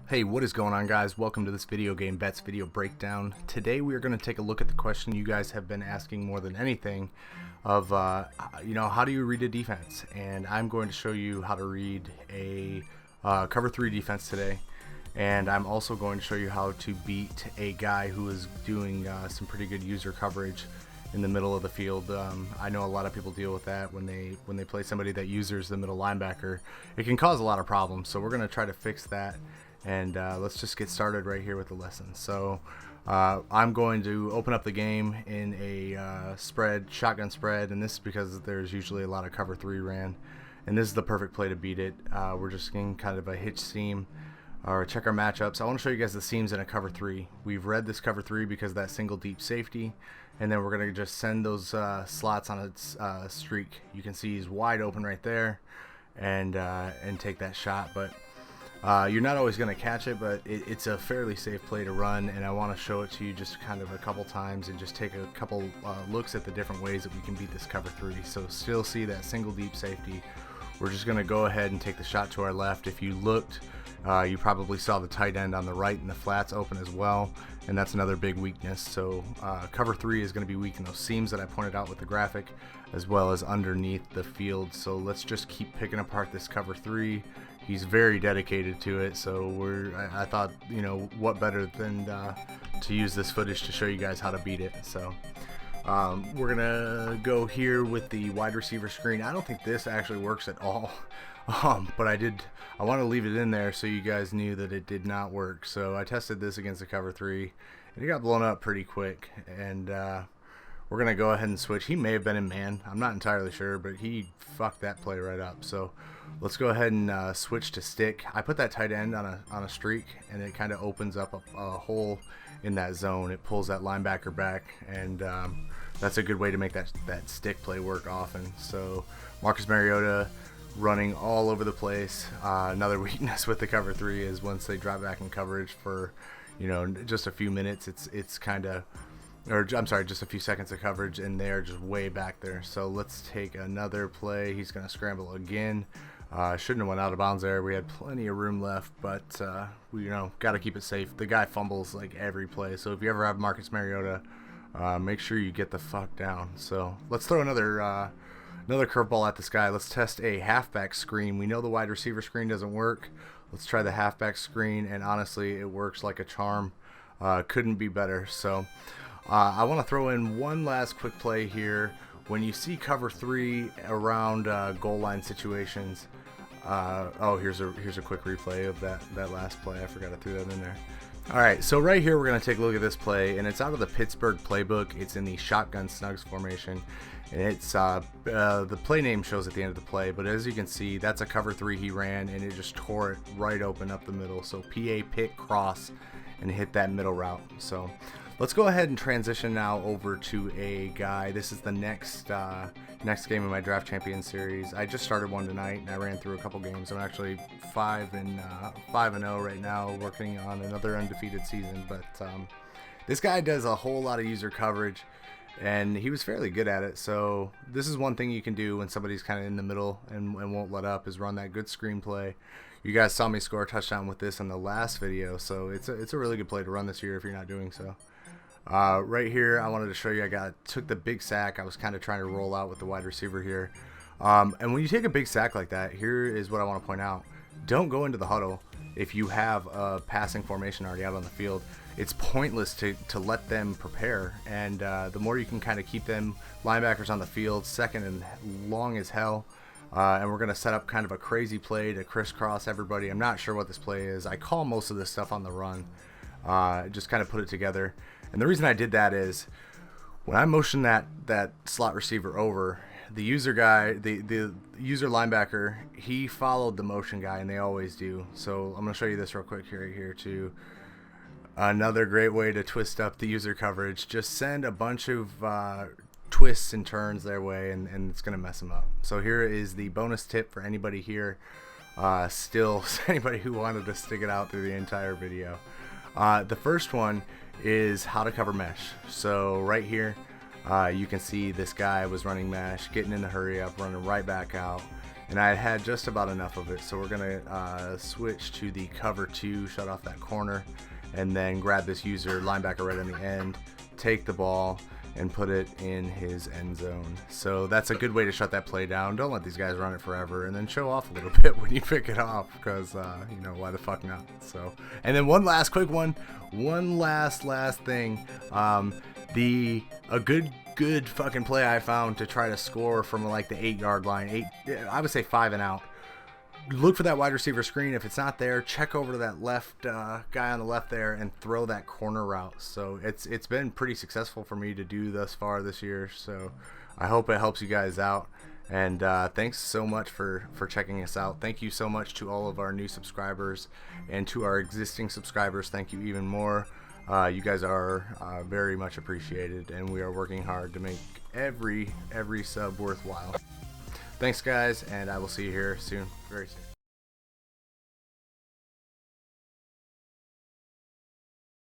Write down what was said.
Hey, what is going on, guys? Welcome to this Video Game Vets video breakdown. Today we are going to take a look at the question you guys have been asking more than anything of, how do you read a defense? And I'm going to show you how to read a cover 3 defense today. And I'm also going to show you how to beat a guy who is doing some pretty good user coverage in the middle of the field. I know a lot of people deal with that when they play somebody that uses the middle linebacker. It can cause a lot of problems, so we're going to try to fix that. And let's just get started right here with the lesson. So I'm going to open up the game in a shotgun spread, and this is because there's usually a lot of cover 3 ran, and this is the perfect play to beat it. We're just getting kind of a hitch seam, or check our matchups. I want to show you guys the seams in a cover 3. We've read this cover 3 because of that single deep safety, and then we're going to just send those slots on its streak. You can see he's wide open right there, and take that shot, but you're not always going to catch it, but it's a fairly safe play to run, and I want to show it to you just kind of a couple times and just take a couple looks at the different ways that we can beat this cover 3. So still see that single deep safety. We're just going to go ahead and take the shot to our left. If you looked, you probably saw the tight end on the right and the flats open as well, and that's another big weakness. So cover 3 is going to be weak in those seams that I pointed out with the graphic, as well as underneath the field. So let's just keep picking apart this cover 3. He's very dedicated to it, so I thought, what better than to use this footage to show you guys how to beat it. So we're gonna go here with the wide receiver screen. I don't think this actually works at all, but I want to leave it in there so you guys knew that it did not work. So I tested this against the cover 3, and it got blown up pretty quick, and we're going to go ahead and switch. He may have been in man. I'm not entirely sure, but he fucked that play right up. So let's go ahead and switch to stick. I put that tight end on a streak, and it kind of opens up a hole in that zone. It pulls that linebacker back, and that's a good way to make that stick play work often. So Marcus Mariota running all over the place. Another weakness with the cover 3 is once they drop back in coverage for just a few minutes, it's kind of, or I'm sorry, just a few seconds of coverage, and they're just way back there. So let's take another play. He's going to scramble again. Shouldn't have went out of bounds there. We had plenty of room left, but we got to keep it safe. The guy fumbles like every play, so if you ever have Marcus Mariota, make sure you get the fuck down. So let's throw another curveball at this guy. Let's test a halfback screen. We know the wide receiver screen doesn't work. Let's try the halfback screen, and honestly, it works like a charm. Couldn't be better. So I want to throw in one last quick play here. When you see cover 3 around goal line situations, here's a quick replay of that last play. I forgot to throw that in there. Alright, so right here we're going to take a look at this play, and it's out of the Pittsburgh playbook. It's in the shotgun snugs formation, and it's the play name shows at the end of the play, but as you can see, that's a cover 3 he ran, and it just tore it right open up the middle. So PA pick cross and hit that middle route. So let's go ahead and transition now over to a guy. This is the next game in my Draft Champion series. I just started one tonight, and I ran through a couple games. I'm actually 5-0 right now, working on another undefeated season. But this guy does a whole lot of user coverage, and he was fairly good at it. So this is one thing you can do when somebody's kind of in the middle and won't let up, is run that good screenplay. You guys saw me score a touchdown with this in the last video, so it's a really good play to run this year if you're not doing so. Right here, I wanted to show you, took the big sack. I was kind of trying to roll out with the wide receiver here. And when you take a big sack like that, here is what I want to point out. Don't go into the huddle if you have a passing formation already out on the field. It's pointless to let them prepare, and the more you can kind of keep them linebackers on the field, second and long as hell. And we're going to set up kind of a crazy play to crisscross everybody. I'm not sure what this play is. I call most of this stuff on the run. Just kind of put it together. And the reason I did that is when I motioned that slot receiver over, the user guy, the user linebacker, he followed the motion guy, and they always do. So I'm going to show you this real quick here too. Another great way to twist up the user coverage. Just send a bunch of twists and turns their way, and it's going to mess them up. So here is the bonus tip for anybody here. Anybody who wanted to stick it out through the entire video. The first one is how to cover mesh. So right here, you can see this guy was running mesh, getting in the hurry up, running right back out, and I had just about enough of it. So we're gonna switch to the cover 2, shut off that corner, and then grab this user linebacker right on the end, take the ball and put it in his end zone. So that's a good way to shut that play down. Don't let these guys run it forever, and then show off a little bit when you pick it off, because you know, why the fuck not? So, and then one last quick one, one last thing. A good fucking play I found to try to score from like the 8-yard line, I would say 5 and out. Look for that wide receiver screen. If it's not there, check over to that left guy on the left there and throw that corner route. So it's been pretty successful for me to do thus far this year. So I hope it helps you guys out. And thanks so much for checking us out. Thank you so much to all of our new subscribers, and to our existing subscribers, thank you even more. You guys are very much appreciated, and we are working hard to make every sub worthwhile. Thanks guys, and I will see you here soon, very soon.